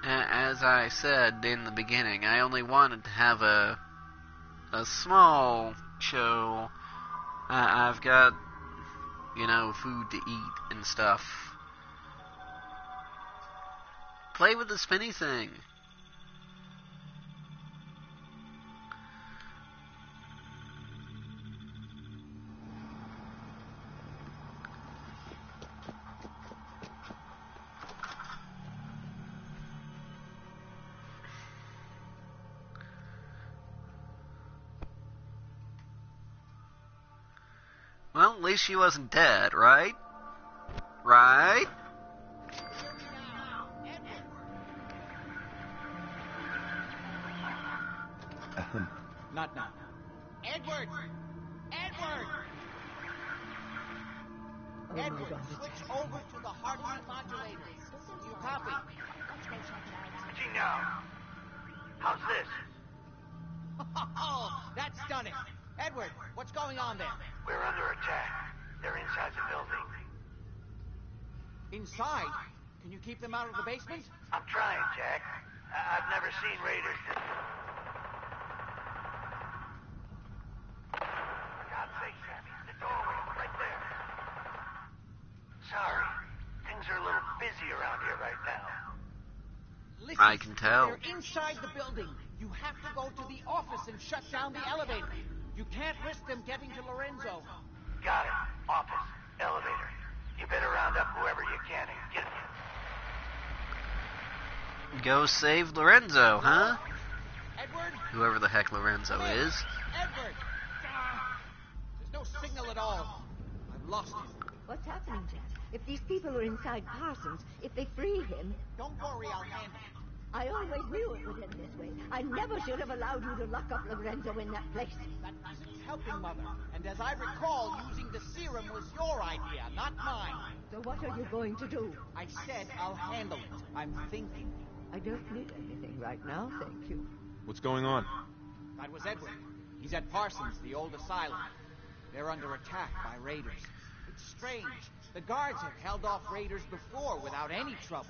As I said in the beginning, I only wanted to have a small so I've got, food to eat and stuff. Play with the spinny thing. Well, at least she wasn't dead, right? Right? Not now. Edward! Edward! Oh Edward, my God, switch over to the heartbeat modulators. You copy? Let's go check it out. Gino, how's this? Oh, that's stunning. Edward, what's going on there? We're under attack. They're inside the building. Inside? Can you keep them out of the basement? I'm trying, Jack. I've never seen raiders. For God's sake, Sammy, the doorway, right there. Sorry, things are a little busy around here right now. Listen, I can tell. They're inside the building. You have to go to the office and shut down the elevator. You can't risk them getting to Lorenzo. Got it. Office, elevator. You better round up whoever you can and get it. Go save Lorenzo, huh? Edward? Whoever the heck Lorenzo is. Edward! There's no signal at all. I've lost him. What's happening, Jack? If these people are inside Parsons, if they free him... Don't worry, I'll handle it. I always knew it would end this way. I never should have allowed you to lock up Lorenzo in that place. That isn't helping, Mother. And as I recall, using the serum was your idea, not mine. So what are you going to do? I said I'll handle it. I'm thinking. I don't need anything right now, thank you. What's going on? That was Edward. He's at Parsons, the old asylum. They're under attack by raiders. It's strange. The guards have held off raiders before without any trouble.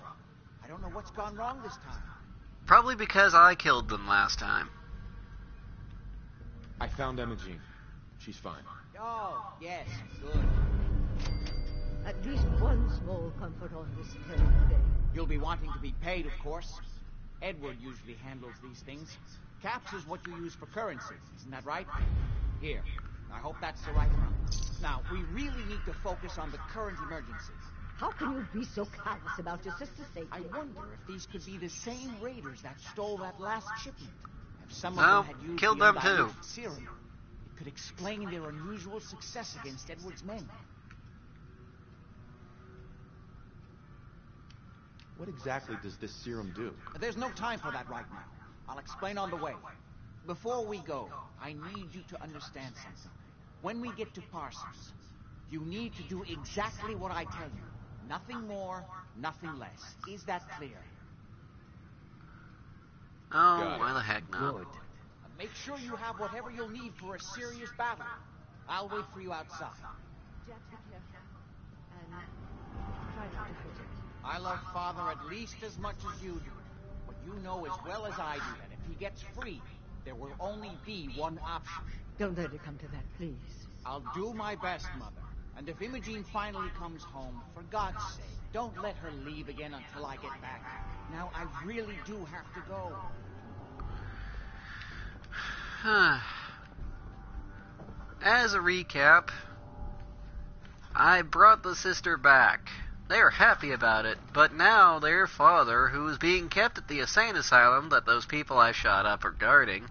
I don't know what's gone wrong this time. Probably because I killed them last time. I found Emma Jean. She's fine. Oh, yes, good. At least one small comfort on this terrible day. You'll be wanting to be paid, of course. Edward usually handles these things. Caps is what you use for currency, isn't that right? Here, I hope that's the right amount. Now, we really need to focus on the current emergencies. How can you be so callous about your sister's safety? I wonder if these could be the same raiders that stole that last shipment. If some Well, of them had used killed the them too. undiluted serum, it could explain their unusual success against Edward's men. What exactly does this serum do? There's no time for that right now. I'll explain on the way. Before we go, I need you to understand something. When we get to Parsons, you need to do exactly what I tell you. Nothing more, nothing less. Is that clear? Oh, why the heck not? Good. Make sure you have whatever you'll need for a serious battle. I'll wait for you outside. Jack, be careful. And try not to hurt him. I love Father at least as much as you do. But you know as well as I do that if he gets free, there will only be one option. Don't let it come to that, please. I'll do my best, Mother. And if Imogene finally comes home, for God's sake, don't let her leave again until I get back. Now, I really do have to go. As a recap, I brought the sister back. They are happy about it, but now their father, who is being kept at the insane asylum that those people I shot up are guarding,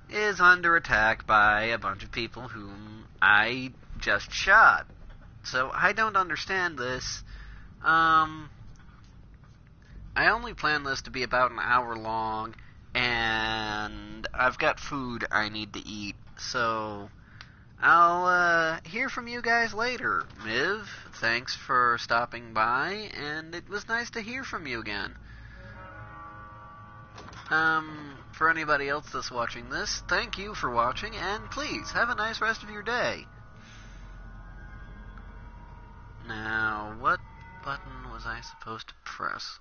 is under attack by a bunch of people whom I just shot. So I don't understand this. I only planned this to be about an hour long, and I've got food I need to eat, so I'll hear from you guys later. Miv, thanks for stopping by, and it was nice to hear from you again. For anybody else that's watching this, thank you for watching, and please, have a nice rest of your day. Now, what button was I supposed to press?